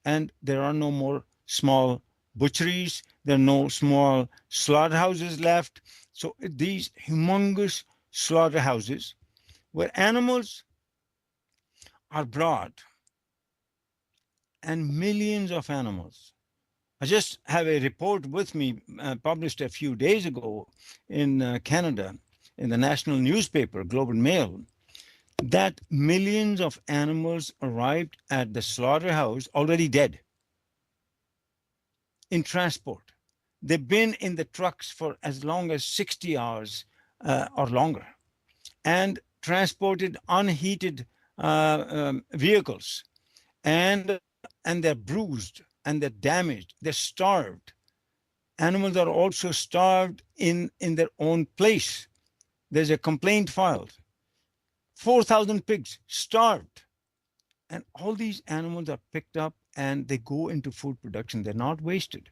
and there are no more small butcheries. There are no small slaughterhouses left. So these humongous slaughterhouses where animals are brought, and millions of animals. I just have a report with me published a few days ago in Canada in the national newspaper, Globe and Mail, that millions of animals arrived at the slaughterhouse already dead in transport. They've been in the trucks for as long as 60 hours or longer and transported unheated vehicles. And they're bruised and they're damaged. They're starved. Animals are also starved in their own place. There's a complaint filed. 4,000 pigs starved. And all these animals are picked up and they go into food production. They're not wasted.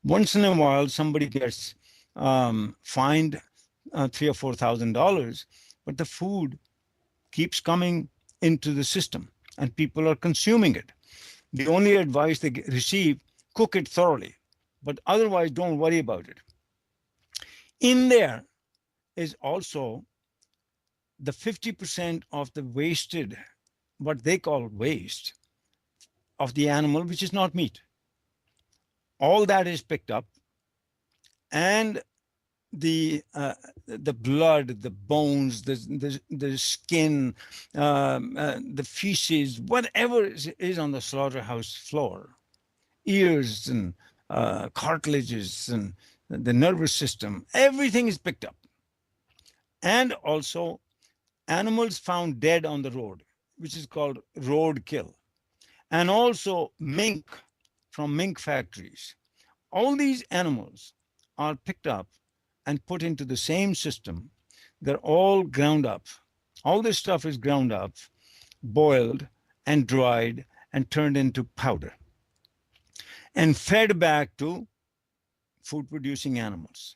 Once in a while, somebody gets fined $3,000 or $4,000, but the food keeps coming into the system and people are consuming it. The only advice they receive, cook it thoroughly, but otherwise don't worry about it. In there is also the 50% of the wasted, what they call waste of the animal, which is not meat. All that is picked up, and the blood, the bones, the skin, the feces, whatever is on the slaughterhouse floor, ears and cartilages and the nervous system, everything is picked up. And also animals found dead on the road, which is called road kill. And also mink from mink factories. All these animals are picked up and put into the same system. They're all ground up. All this stuff is ground up, boiled and dried and turned into powder and fed back to food producing animals,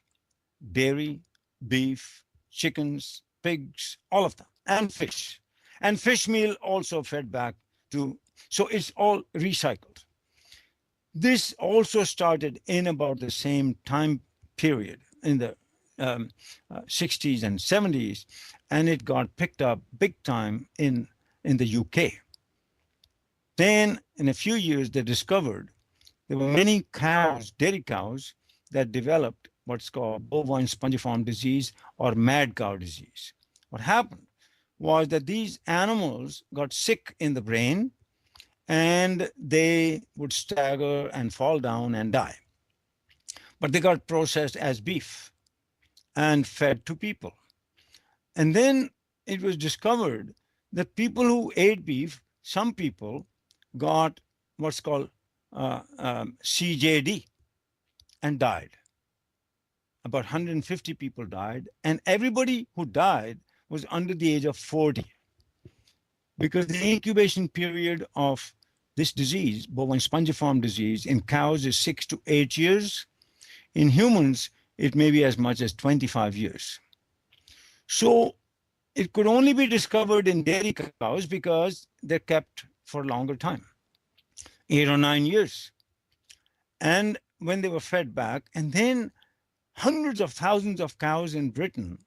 dairy, beef, chickens, pigs, all of them, and fish. And fish meal also fed back to, so it's all recycled. This also started in about the same time period in the 60s and 70s, and it got picked up big time in the UK. Then in a few years, they discovered there were many cows, dairy cows, that developed what's called bovine spongiform disease or mad cow disease. What happened was that these animals got sick in the brain and they would stagger and fall down and die. But they got processed as beef and fed to people. And then it was discovered that people who ate beef, some people got what's called CJD and died. About 150 people died, and everybody who died was under the age of 40. Because the incubation period of this disease, bovine spongiform disease, in cows is 6 to 8 years. In humans, it may be as much as 25 years. So it could only be discovered in dairy cows because they're kept for a longer time, 8 or 9 years. And when they were fed back, and then hundreds of thousands of cows in Britain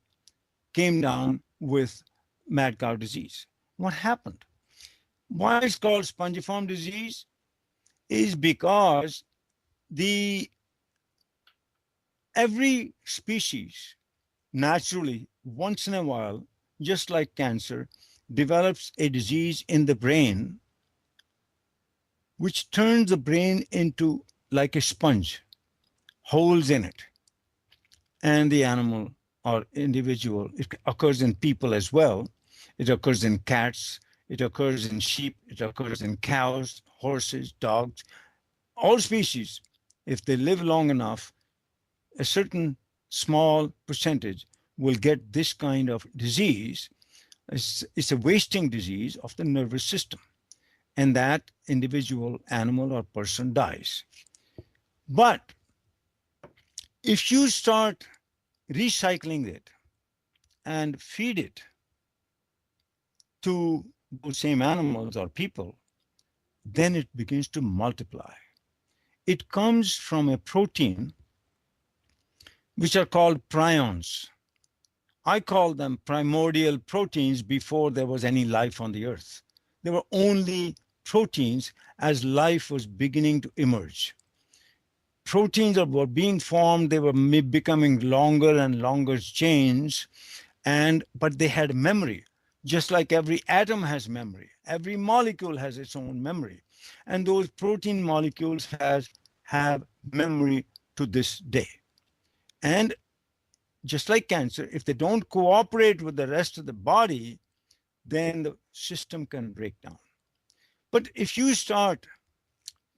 came down with mad cow disease. What happened? Why it's called spongiform disease is because every species naturally, once in a while, just like cancer, develops a disease in the brain which turns the brain into like a sponge, holes in it. And the animal or individual, it occurs in people as well. It occurs in cats, it occurs in sheep, it occurs in cows, horses, dogs, all species. If they live long enough, a certain small percentage will get this kind of disease. It's a wasting disease of the nervous system, and that individual animal or person dies. But if you start recycling it and feed it to those same animals or people, then it begins to multiply. It comes from a protein which are called prions. I call them primordial proteins before there was any life on the earth. They were only proteins as life was beginning to emerge. Proteins were being formed, they were becoming longer and longer chains, but they had memory, just like every atom has memory. Every molecule has its own memory. And those protein molecules have memory to this day. And just like cancer, if they don't cooperate with the rest of the body, then the system can break down. But if you start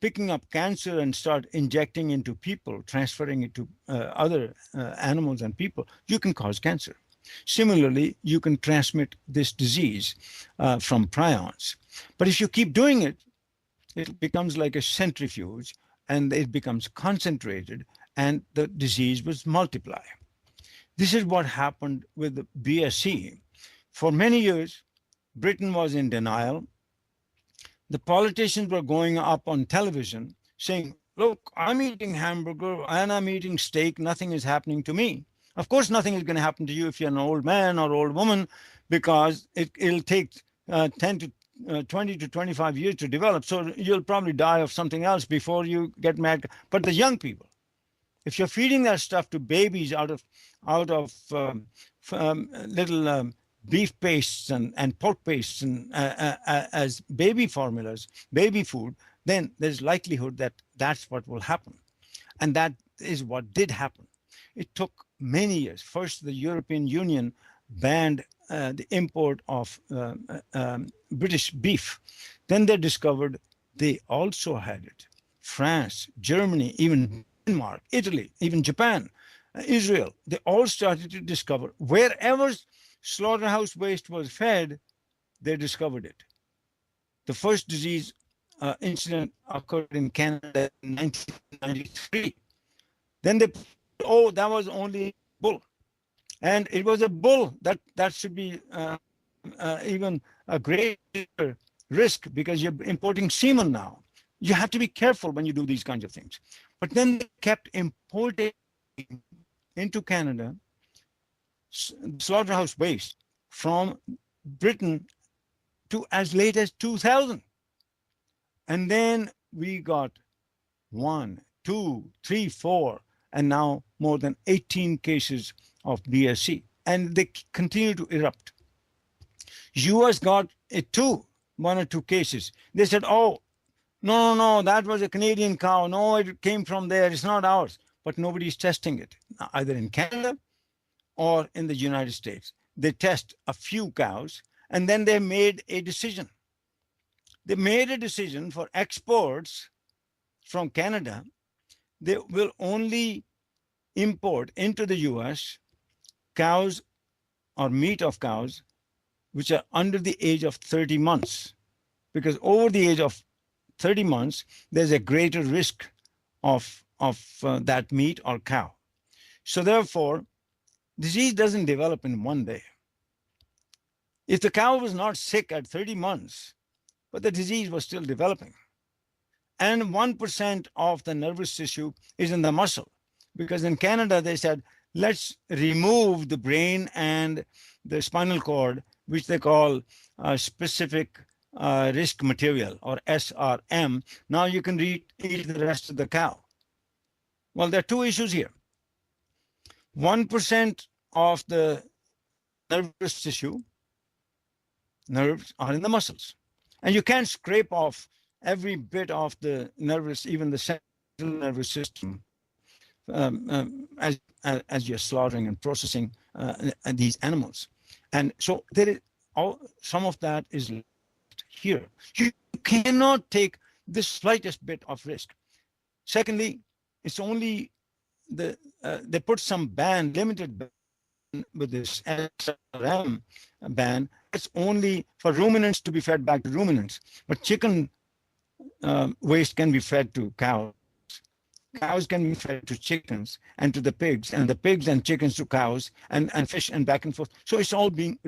picking up cancer and start injecting into people, transferring it to other animals and people, you can cause cancer. Similarly, you can transmit this disease from prions. But if you keep doing it, it becomes like a centrifuge and it becomes concentrated and the disease will multiply. This is what happened with the BSE. For many years, Britain was in denial. The politicians were going up on television saying, look, I'm eating hamburger and I'm eating steak. Nothing is happening to me. Of course, nothing is going to happen to you if you're an old man or old woman, because it'll take 10 to 20 to 25 years to develop. So you'll probably die of something else before you get mad. But the young people, if you're feeding that stuff to babies out of little beef pastes and pork pastes and as baby formulas, baby food, then there's likelihood that that's what will happen. And that is what did happen. It took many years. First, the European Union banned the import of British beef. Then they discovered they also had it. France, Germany, even Denmark, Italy, even Japan, Israel, they all started to discover wherever slaughterhouse waste was fed, they discovered it. The first disease incident occurred in Canada in 1993. Then they, that was only bull. And it was a bull that should be even a greater risk because you're importing semen now. You have to be careful when you do these kinds of things. But then they kept importing into Canada slaughterhouse waste from Britain to as late as 2000. And then we got 1, 2, 3, 4, and now more than 18 cases of BSE. And they continue to erupt. US got it too, 1 or 2 cases. They said, oh, no, that was a Canadian cow. No, it came from there. It's not ours. But nobody's testing it, either in Canada or in the United States. They test a few cows, and then they made a decision. They made a decision for exports from Canada. They will only import into the US cows or meat of cows which are under the age of 30 months. Because over the age of 30 months, there's a greater risk of that meat or cow. So therefore, disease doesn't develop in one day. If the cow was not sick at 30 months, but the disease was still developing, and 1% of the nervous tissue is in the muscle, because in Canada, they said, let's remove the brain and the spinal cord, which they call specific risk material, or SRM. Now you can eat the rest of the cow. Well, there are 2 issues here. 1% of the nervous tissue, nerves are in the muscles. And you can't scrape off every bit of the nervous, even the central nervous system, as you're slaughtering and processing these animals. And so there is some of that is here. You cannot take the slightest bit of risk. Secondly, it's only they put some ban, limited ban with this SRM ban. It's only for ruminants to be fed back to ruminants, but chicken waste can be fed to cows. Cows can be fed to chickens and to the pigs, and the pigs and chickens to cows, and fish and back and forth. So it's all being